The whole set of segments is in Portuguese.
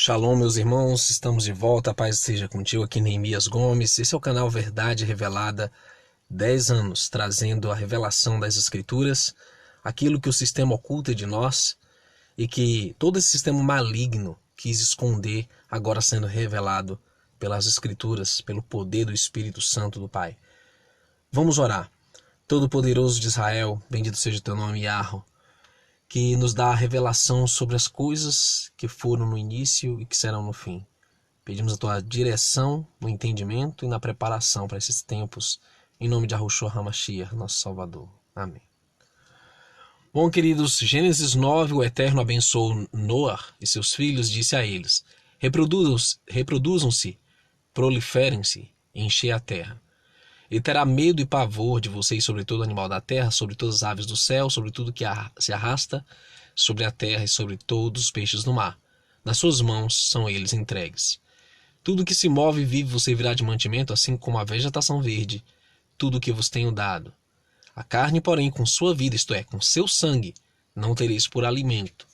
Shalom, meus irmãos, estamos de volta, a paz seja contigo, aqui Neemias Gomes. Esse é o canal Verdade Revelada, 10 anos, trazendo a revelação das Escrituras, aquilo que o sistema oculta de nós e que todo esse sistema maligno quis esconder, agora sendo revelado pelas Escrituras, pelo poder do Espírito Santo do Pai. Vamos orar. Todo-Poderoso de Israel, bendito seja o teu nome, Yahweh, que nos dá a revelação sobre as coisas que foram no início e que serão no fim. Pedimos a tua direção no entendimento e na preparação para esses tempos, em nome de Yahushua HaMashiach, nosso Salvador. Amém. Bom, queridos, Gênesis 9, o Eterno abençoou Noar e seus filhos, disse a eles: reproduzam-se, proliferem-se, enchei a terra. Ele terá medo e pavor de vocês sobre todo animal da terra, sobre todas as aves do céu, sobre tudo que se arrasta sobre a terra e sobre todos os peixes do mar. Nas suas mãos são eles entregues. Tudo que se move e vive vos servirá de mantimento, assim como a vegetação verde, tudo o que vos tenho dado. A carne, porém, com sua vida, isto é, com seu sangue, não tereis por alimento.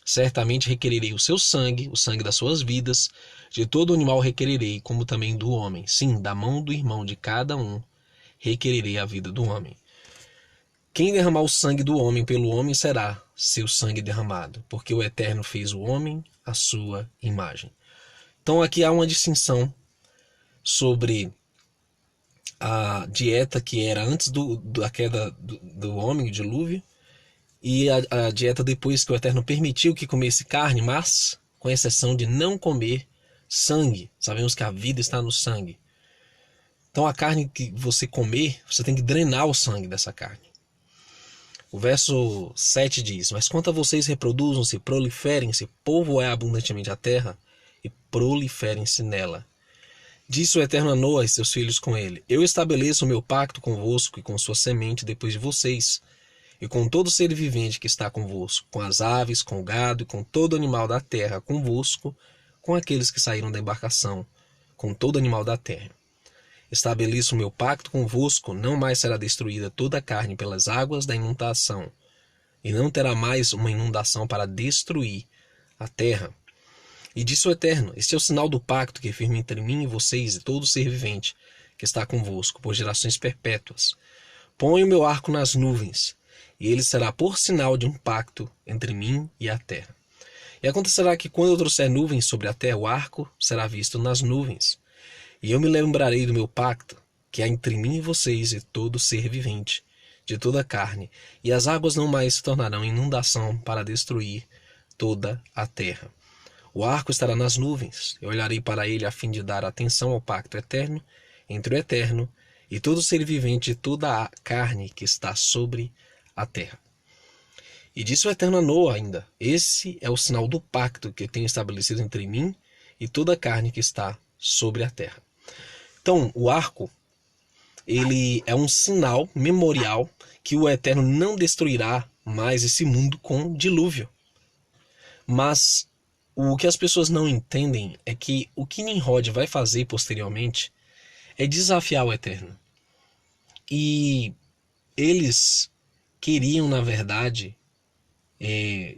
Certamente requererei o seu sangue, o sangue das suas vidas, de todo animal requererei, como também do homem. Sim, da mão do irmão de cada um requererei a vida do homem. Quem derramar o sangue do homem pelo homem será seu sangue derramado, porque o Eterno fez o homem à sua imagem. Então aqui há uma distinção sobre a dieta que era antes da queda do homem, o dilúvio, e a dieta depois que o Eterno permitiu que comesse carne, mas com exceção de não comer sangue. Sabemos que a vida está no sangue. Então a carne que você comer, você tem que drenar o sangue dessa carne. O verso 7 diz: mas quanto a vocês, reproduzam-se, proliferem-se, povoem abundantemente a terra e proliferem-se nela. Disse o Eterno a Noa e seus filhos com ele: eu estabeleço o meu pacto convosco e com sua semente depois de vocês, e com todo ser vivente que está convosco, com as aves, com o gado e com todo animal da terra convosco, com aqueles que saíram da embarcação, com todo animal da terra. Estabeleço o meu pacto convosco, não mais será destruída toda a carne pelas águas da inundação, e não terá mais uma inundação para destruir a terra. E disse o Eterno: este é o sinal do pacto que firma entre mim e vocês e todo ser vivente que está convosco, por gerações perpétuas. Ponho o meu arco nas nuvens, e ele será por sinal de um pacto entre mim e a terra. E acontecerá que quando eu trouxer nuvens sobre a terra, o arco será visto nas nuvens. E eu me lembrarei do meu pacto, que há entre mim e vocês e todo ser vivente, de toda a carne, e as águas não mais se tornarão inundação para destruir toda a terra. O arco estará nas nuvens, eu olharei para ele a fim de dar atenção ao pacto eterno entre o Eterno e todo ser vivente de toda a carne que está sobre a terra. E disse o Eterno a Noa ainda: esse é o sinal do pacto que eu tenho estabelecido entre mim e toda a carne que está sobre a terra. Então, o arco, ele é um sinal memorial que o Eterno não destruirá mais esse mundo com dilúvio. Mas o que as pessoas não entendem é que o que Nimrod vai fazer posteriormente é desafiar o Eterno. E eles queriam, na verdade,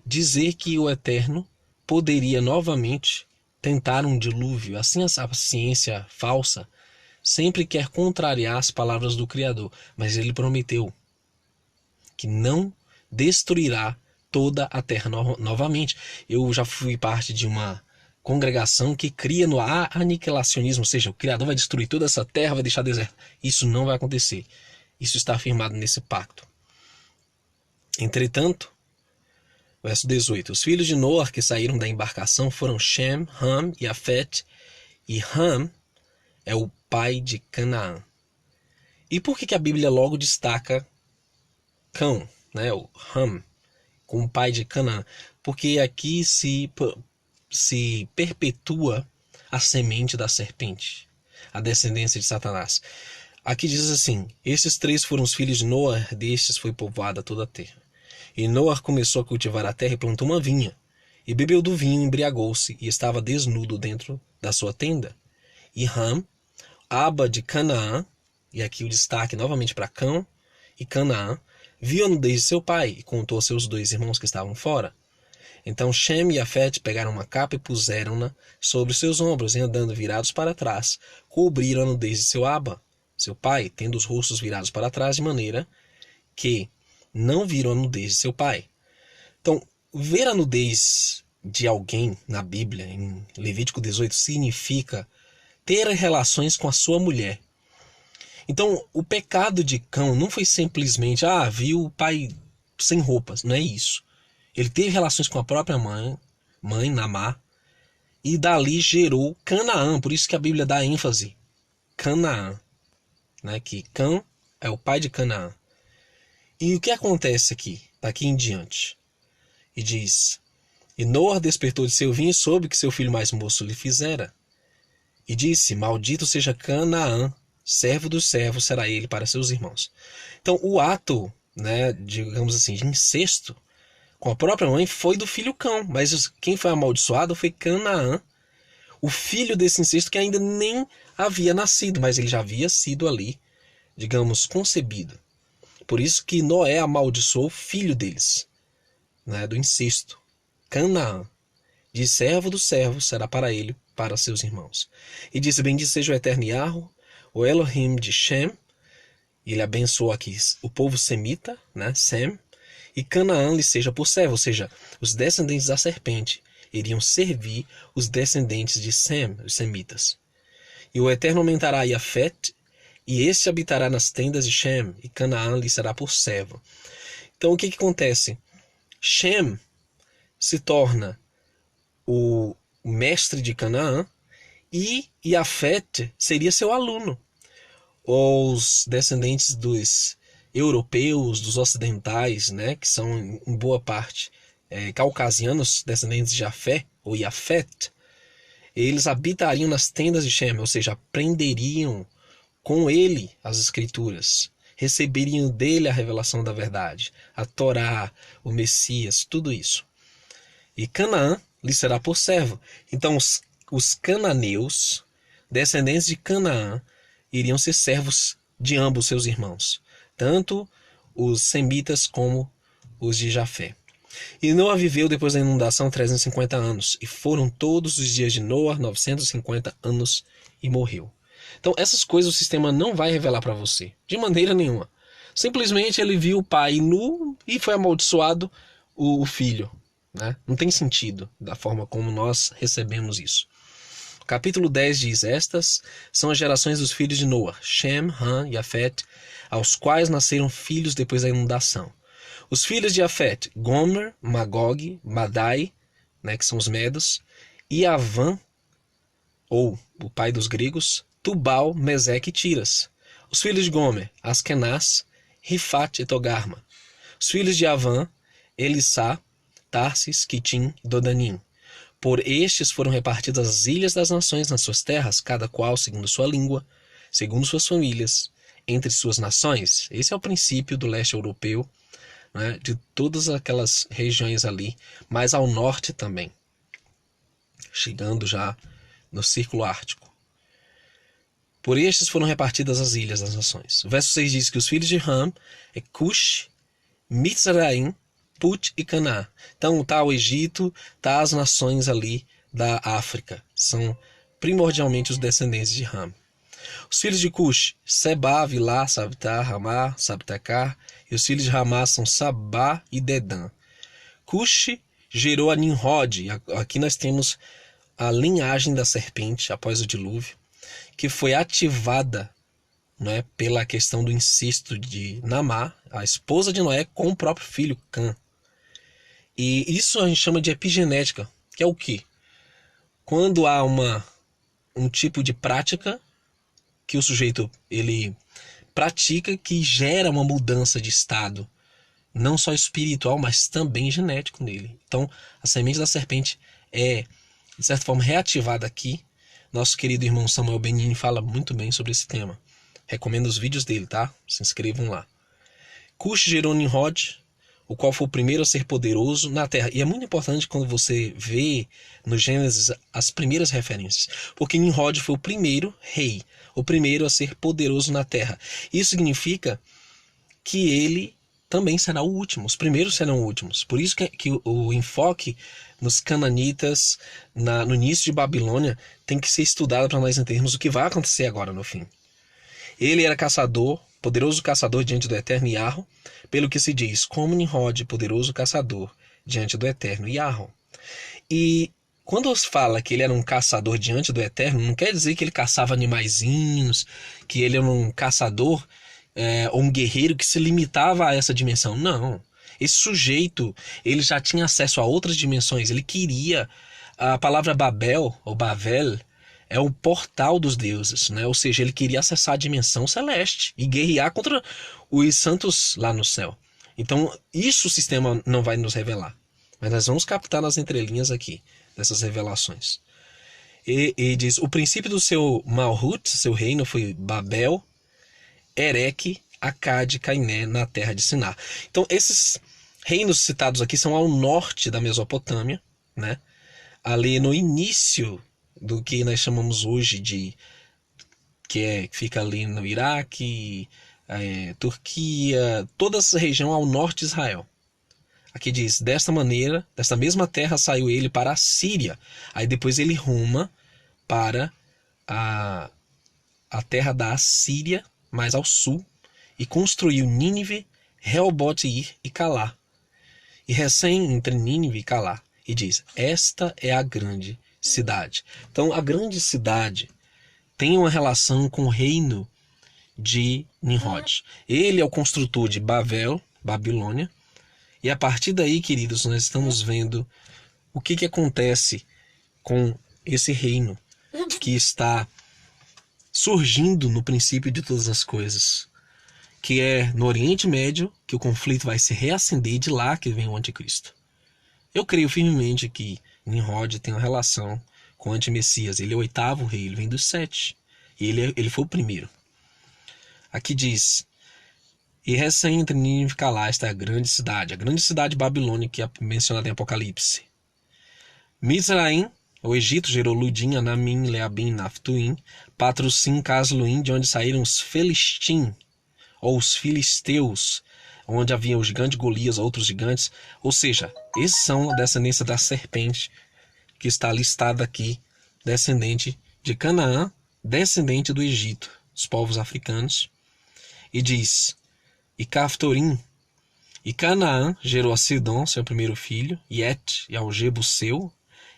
dizer que o Eterno poderia novamente tentar um dilúvio. Assim, a ciência falsa sempre quer contrariar as palavras do Criador, mas ele prometeu que não destruirá toda a terra novamente. Eu já fui parte de uma congregação que cria no aniquilacionismo, ou seja, o Criador vai destruir toda essa terra, vai deixar deserto. Isso não vai acontecer. Isso está afirmado nesse pacto. Entretanto, verso 18: os filhos de Noar que saíram da embarcação foram Shem, Ham e Afete, e Ham é o pai de Canaã. E por que a Bíblia logo destaca Cão, né, o Ham, como pai de Canaã? Porque aqui se perpetua a semente da serpente, a descendência de Satanás. Aqui diz assim: esses 3 foram os filhos de Noa, destes foi povoada toda a terra. E Noa começou a cultivar a terra e plantou uma vinha, e bebeu do vinho, embriagou-se, e estava desnudo dentro da sua tenda. E Ham, Aba de Canaã, e aqui o destaque novamente para Cão e Canaã, viu a nudez de seu pai e contou a seus 2 irmãos que estavam fora. Então Shem e Afete pegaram uma capa e puseram-na sobre seus ombros, e andando virados para trás, cobriram a nudez de seu Aba, seu pai, tendo os rostos virados para trás, de maneira que não viram a nudez de seu pai. Então, ver a nudez de alguém na Bíblia, em Levítico 18, significa ter relações com a sua mulher. Então, o pecado de Cão não foi simplesmente, viu o pai sem roupas, não é isso. Ele teve relações com a própria mãe Namá, e dali gerou Canaã, por isso que a Bíblia dá ênfase, Canaã, né? Que Cão é o pai de Canaã. E o que acontece aqui, daqui em diante? E diz: E Noa despertou de seu vinho e soube que seu filho mais moço lhe fizera. E disse: Maldito seja Canaã, servo dos servos será ele para seus irmãos. Então o ato, né, digamos assim, de incesto com a própria mãe foi do filho Cão, mas quem foi amaldiçoado foi Canaã, o filho desse incesto que ainda nem havia nascido, mas ele já havia sido ali, digamos, concebido. Por isso que Noé amaldiçoou o filho deles, né, do incesto. Canaã, de servo do servo será para ele, para seus irmãos. E disse: Bendito seja o eterno Yahweh, o Elohim de Shem. E ele abençoou aqui o povo semita, né, Sem, e Canaã lhe seja por servo, ou seja, os descendentes da serpente iriam servir os descendentes de Sem, os semitas. E o Eterno aumentará Yafet, e este habitará nas tendas de Shem, e Canaã lhe será por servo. Então o que acontece? Shem se torna o mestre de Canaã, e Yafet seria seu aluno. Os descendentes dos europeus, dos ocidentais, né, que são em boa parte caucasianos, descendentes de Jafé ou Yafet, eles habitariam nas tendas de Shem, ou seja, aprenderiam com ele as escrituras, receberiam dele a revelação da verdade, a Torá, o Messias, tudo isso. E Canaã lhe será por servo. Então os cananeus, descendentes de Canaã, iriam ser servos de ambos seus irmãos, tanto os semitas como os de Jafé. E Noa viveu depois da inundação 350 anos, e foram todos os dias de Noa 950 anos, e morreu. Então essas coisas o sistema não vai revelar para você, de maneira nenhuma. Simplesmente ele viu o pai nu e foi amaldiçoado o filho, né? Não tem sentido da forma como nós recebemos isso. Capítulo 10 diz: Estas são as gerações dos filhos de Noa, Shem, Ham e Yafet, aos quais nasceram filhos depois da inundação. Os filhos de Yafet: Gomer, Magog, Madai, né, que são os medos, e Avã, ou o pai dos gregos, Tubal, Meseque e Tiras. Os filhos de Gomer: Askenaz, Rifat e Togarma. Os filhos de Avã: Elissá, Tarsis, Quitim e Dodanim. Por estes foram repartidas as ilhas das nações nas suas terras, cada qual segundo sua língua, segundo suas famílias, entre suas nações. Esse é o princípio do leste europeu, né, de todas aquelas regiões ali, mais ao norte também, chegando já no Círculo Ártico. Por estes foram repartidas as ilhas das nações. O verso 6 diz que os filhos de Ham é Cush, Mitzraim, Put e Canaã. Então está o Egito, está as nações ali da África. São primordialmente os descendentes de Ham. Os filhos de Cush: Sebá, Vilá, Sabtá, Ramá, Sabtacar. E os filhos de Ramá são Sabá e Dedã. Cush gerou a Nimrod. Aqui nós temos a linhagem da serpente após o dilúvio, que foi ativada, né, pela questão do incesto de Namá, a esposa de Noé, com o próprio filho Cã. E isso a gente chama de epigenética, que é o quê? Quando há um tipo de prática que o sujeito ele pratica, que gera uma mudança de estado, não só espiritual, mas também genético nele. Então, a semente da serpente é, de certa forma, reativada aqui. Nosso querido irmão Samuel Benini fala muito bem sobre esse tema. Recomendo os vídeos dele, tá? Se inscrevam lá. Cush gerou Nimrod, o qual foi o primeiro a ser poderoso na terra. E é muito importante quando você vê no Gênesis as primeiras referências, porque Nimrod foi o primeiro rei, o primeiro a ser poderoso na terra. Isso significa que ele também será o último. Os primeiros serão últimos. Por isso que o enfoque nos cananitas, no início de Babilônia, tem que ser estudado para nós entendermos o que vai acontecer agora no fim. Ele era caçador, poderoso caçador diante do eterno Yahweh, pelo que se diz, como Nimrod, poderoso caçador diante do eterno Yahweh. E quando se fala que ele era um caçador diante do eterno, não quer dizer que ele caçava animaizinhos, que ele era um caçador ou um guerreiro que se limitava a essa dimensão. Não. Esse sujeito, ele já tinha acesso a outras dimensões. Ele queria... A palavra Babel, ou Bavel, é o portal dos deuses, né? Ou seja, ele queria acessar a dimensão celeste e guerrear contra os santos lá no céu. Então, isso o sistema não vai nos revelar. Mas nós vamos captar nas entrelinhas aqui, dessas revelações. E diz, o princípio do seu Malhut, seu reino, foi Babel, Ereque, Acade, Cainé, na terra de Siná. Então, esses reinos citados aqui são ao norte da Mesopotâmia, né? Ali no início do que nós chamamos hoje de... que fica ali no Iraque, Turquia, toda essa região ao norte de Israel. Aqui diz, desta maneira, desta mesma terra saiu ele para a Síria. Aí depois ele ruma para a terra da Assíria, mais ao sul, e construiu Nínive, Reobote-ir e Calá. E recém entre Nínive e Calá. E diz, esta é a grande cidade. Então a grande cidade tem uma relação com o reino de Nimrod. Ele é o construtor de Babel, Babilônia. E a partir daí, queridos, nós estamos vendo o que acontece com esse reino que está surgindo no princípio de todas as coisas, que é no Oriente Médio que o conflito vai se reacender e de lá que vem o anticristo. Eu creio firmemente que Nimrod tem uma relação com o antimessias. Ele é o 8º rei, ele vem dos 7. E ele foi o primeiro. Aqui diz, e recém entre Nínive e Calá está a grande cidade babilônica que é mencionada em Apocalipse. Mizraim, o Egito, gerou Ludim, Anamim, Leabim, Naftuim, Patrussim, Casluim, de onde saíram os Felistim, ou os filisteus, onde havia o gigante Golias, outros gigantes. Ou seja, esses são a descendência da serpente, que está listada aqui, descendente de Canaã, descendente do Egito, os povos africanos. E diz, e Caftorim, e Canaã gerou a Sidom, seu primeiro filho, e Et, e ao Jebuseu,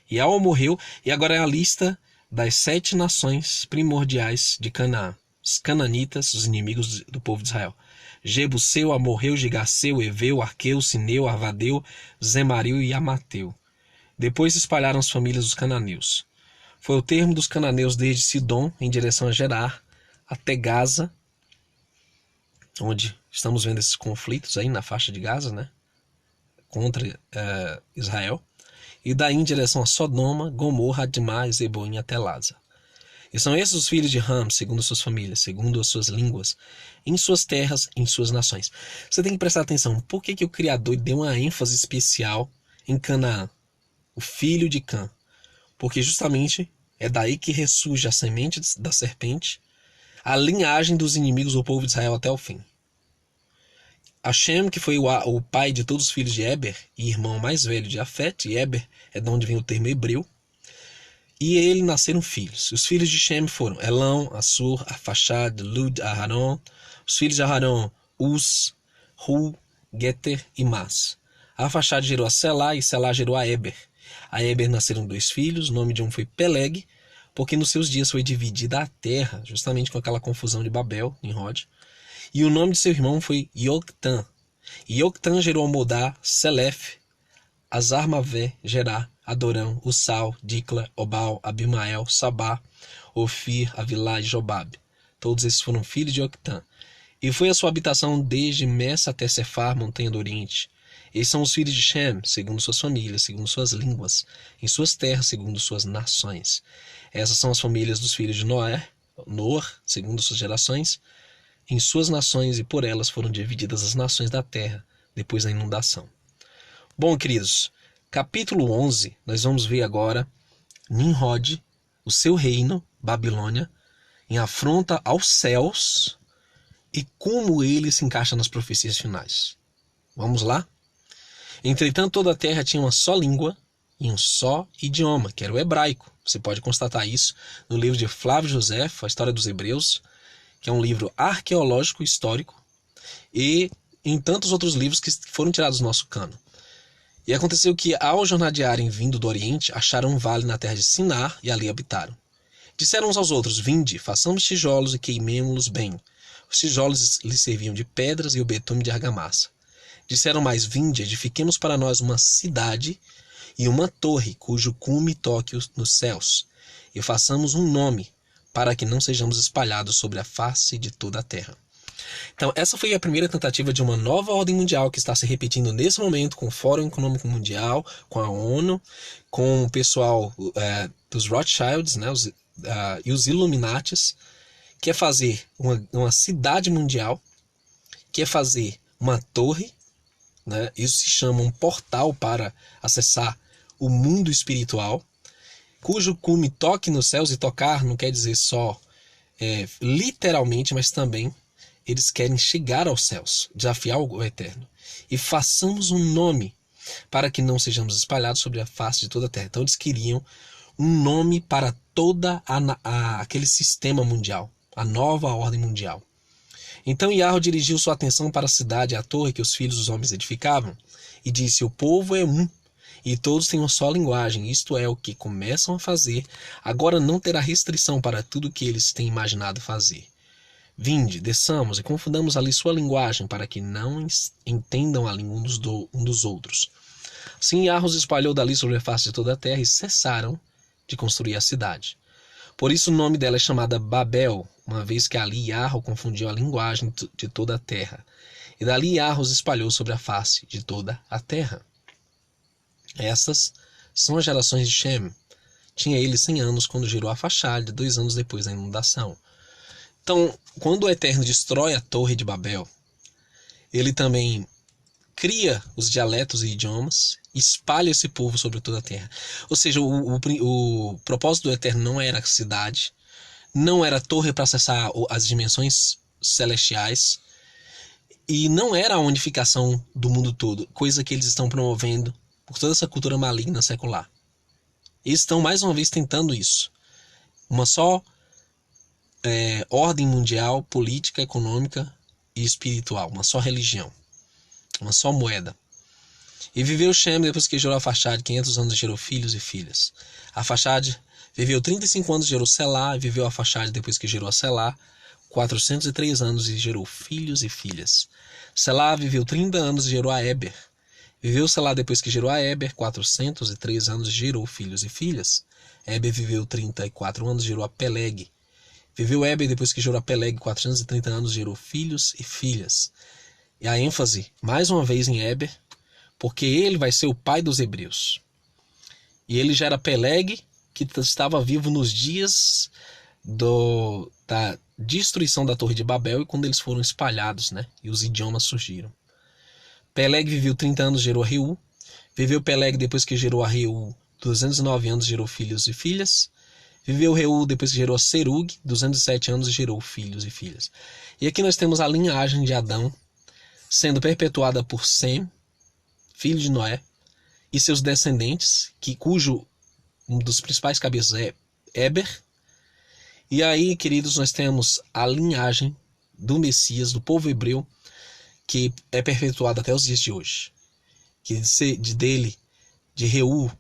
e Al morreu, e agora é a lista das 7 nações primordiais de Canaã, os cananitas, os inimigos do povo de Israel. Jebuseu, Amorreu, Gigaseu, Eveu, Arqueu, Sineu, Arvadeu, Zemareu e Amateu. Depois se espalharam as famílias dos cananeus. Foi o termo dos cananeus desde Sidom, em direção a Gerar, até Gaza, onde estamos vendo esses conflitos aí na faixa de Gaza, né? Contra Israel. E daí em direção a Sodoma, Gomorra, Admá, Zeboim até Laza. E são esses os filhos de Ham, segundo suas famílias, segundo as suas línguas, em suas terras, em suas nações. Você tem que prestar atenção, por que o Criador deu uma ênfase especial em Canaã, o filho de Cã? Porque justamente é daí que ressurge a semente da serpente, a linhagem dos inimigos do povo de Israel até o fim. Hashem, que foi o pai de todos os filhos de Eber, e irmão mais velho de Afete, e Eber é de onde vem o termo hebreu, e ele nasceram filhos. Os filhos de Shem foram Elão, Assur, Arfaxad, Lud, Aharon. Os filhos de Aharon, Uz, Hu, Geter e Mas. Arfaxad gerou a Selá e Selá gerou a Eber. A Eber nasceram 2 filhos, o nome de um foi Peleg, porque nos seus dias foi dividida a terra, justamente com aquela confusão de Babel, Nimrod. E o nome de seu irmão foi Yoctã. E Yoctã gerou Modá, Selef, Azarmavé, Gerá, Adorão, Ussal, Dicla, Obal, Abimael, Sabá, Ofir, Avilá e Jobab. Todos esses foram filhos de Yoctã. E foi a sua habitação desde Messa até Cefar, montanha do Oriente. Esses são os filhos de Shem, segundo suas famílias, segundo suas línguas, em suas terras, segundo suas nações. Essas são as famílias dos filhos de Noor, segundo suas gerações, em suas nações, e por elas foram divididas as nações da terra, depois da inundação. Bom, queridos, capítulo 11, nós vamos ver agora Nimrod, o seu reino, Babilônia, em afronta aos céus e como ele se encaixa nas profecias finais. Vamos lá? Entretanto, toda a terra tinha uma só língua e um só idioma, que era o hebraico. Você pode constatar isso no livro de Flávio Josefo, A História dos Hebreus, que é um livro arqueológico histórico, e em tantos outros livros que foram tirados do nosso cano. E aconteceu que, ao jornadearem vindo do Oriente, acharam um vale na terra de Sinar e ali habitaram. Disseram uns aos outros: vinde, façamos tijolos e queimemo-los bem. Os tijolos lhes serviam de pedras e o betume de argamassa. Disseram mais: vinde, edifiquemos para nós uma cidade e uma torre, cujo cume toque nos céus, e façamos um nome, para que não sejamos espalhados sobre a face de toda a terra. Então, essa foi a primeira tentativa de uma nova ordem mundial que está se repetindo nesse momento com o Fórum Econômico Mundial, com a ONU, com o pessoal dos Rothschilds, né, e os Illuminatis, que é fazer uma cidade mundial, que é fazer uma torre, né, isso se chama um portal para acessar o mundo espiritual, cujo cume toque nos céus, e tocar não quer dizer só literalmente, mas também eles querem chegar aos céus, desafiar o eterno. E façamos um nome para que não sejamos espalhados sobre a face de toda a terra. Então eles queriam um nome para toda aquele sistema mundial, a nova ordem mundial. Então Yahweh dirigiu sua atenção para a cidade e a torre que os filhos dos homens edificavam, e disse: o povo é um, e todos têm uma só linguagem, isto é, o que começam a fazer, agora não terá restrição para tudo o que eles têm imaginado fazer. Vinde, desçamos e confundamos ali sua linguagem, para que não entendam a língua um dos outros. Assim Yahweh os espalhou dali sobre a face de toda a terra, e cessaram de construir a cidade. Por isso o nome dela é chamada Babel, uma vez que ali Yahweh confundiu a linguagem de toda a terra. E dali Yahweh os espalhou sobre a face de toda a terra. Essas são as gerações de Shem. Tinha ele 100 anos quando gerou Arfaxade, 2 anos depois da inundação. Então, quando o Eterno destrói a Torre de Babel, ele também cria os dialetos e idiomas, espalha esse povo sobre toda a terra. Ou seja, o propósito do Eterno não era a cidade, não era a torre para acessar as dimensões celestiais, e não era a unificação do mundo todo, coisa que eles estão promovendo por toda essa cultura maligna secular. Eles estão mais uma vez tentando isso. Uma só ordem mundial, política, econômica e espiritual, uma só religião, uma só moeda. E viveu Shem depois que gerou Arfaxade 500 anos e gerou filhos e filhas. Arfaxade viveu 35 anos e gerou Selá, e viveu Arfaxade depois que gerou a Selá 403 anos e gerou filhos e filhas. Selá viveu 30 anos e gerou a Eber. Viveu Selá depois que gerou a Eber 403 anos e gerou filhos e filhas. Eber viveu 34 anos e gerou a Peleg. Viveu Eber depois que gerou a Peleg 430 anos, gerou filhos e filhas. E a ênfase, mais uma vez, em Eber, porque ele vai ser o pai dos hebreus. E ele gera Peleg, que estava vivo nos dias da destruição da Torre de Babel e quando eles foram espalhados, né? E os idiomas surgiram. Peleg viveu 30 anos, gerou Reu. Viveu Peleg depois que gerou a Reu 209 anos, gerou filhos e filhas. Viveu Reu depois que gerou Serug, 207 anos, e gerou filhos e filhas. E aqui nós temos a linhagem de Adão sendo perpetuada por Sem, filho de Noé, e seus descendentes, cujo um dos principais cabeças é Eber. E aí, queridos, nós temos a linhagem do Messias, do povo hebreu, que é perpetuada até os dias de hoje. Que de Reu,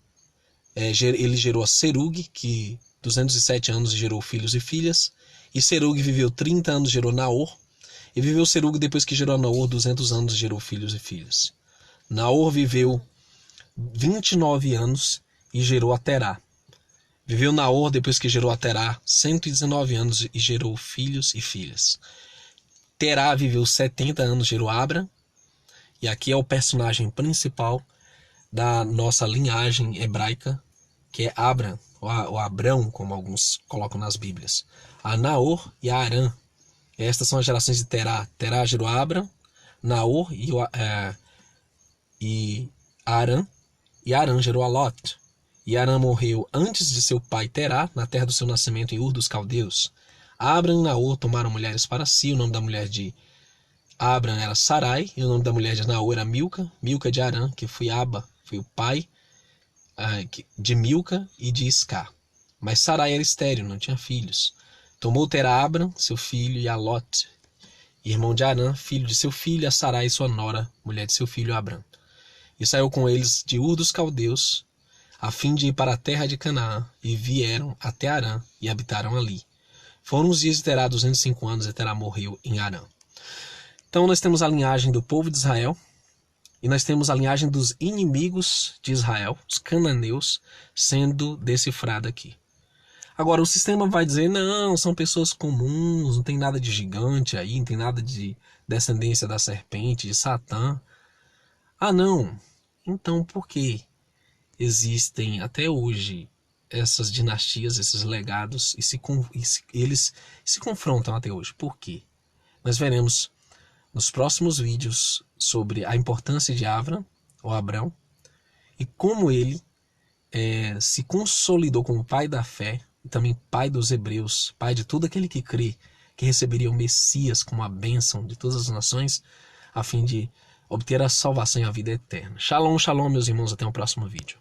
ele gerou a Serug, que 207 anos gerou filhos e filhas, e Serug viveu 30 anos, gerou Naor, e viveu Serug depois que gerou Naor 200 anos, gerou filhos e filhas. Naor viveu 29 anos e gerou a Terá. Viveu Naor depois que gerou a Terá 119 anos e gerou filhos e filhas. Terá viveu 70 anos, gerou Abram, e aqui é o personagem principal da nossa linhagem hebraica, que é Abram, ou Abrão, como alguns colocam nas Bíblias. A Naor e a Arã. Estas são as gerações de Terá. Terá gerou Abram, Naor e Arã. E Arã gerou a Lot. E Arã morreu antes de seu pai Terá, na terra do seu nascimento em Ur dos Caldeus. Abram e Naor tomaram mulheres para si. O nome da mulher de Abram era Sarai, e o nome da mulher de Naor era Milca, Milca de Arã, que foi Aba, foi o pai de Milca e de Isca. Mas Sarai era estéril, não tinha filhos. Tomou Terá Abram, seu filho, e a Lot, irmão de Arã, filho de seu filho, a Sarai, sua nora, mulher de seu filho Abram. E saiu com eles de Ur dos Caldeus, a fim de ir para a terra de Canaã, e vieram até Arã, e habitaram ali. Foram os dias de Terá 205 anos, e Terá morreu em Arã. Então nós temos a linhagem do povo de Israel, e nós temos a linhagem dos inimigos de Israel, os cananeus, sendo decifrada aqui. Agora o sistema vai dizer, não, são pessoas comuns, não tem nada de gigante aí, não tem nada de descendência da serpente, de Satã. Ah não, então por que existem até hoje essas dinastias, esses legados, eles se confrontam até hoje? Por quê? Nós veremos nos próximos vídeos sobre a importância de Avram, ou Abrão, e como ele se consolidou como pai da fé, e também pai dos hebreus, pai de todo aquele que crê, que receberia o Messias como a bênção de todas as nações, a fim de obter a salvação e a vida eterna. Shalom, shalom, meus irmãos, até o próximo vídeo.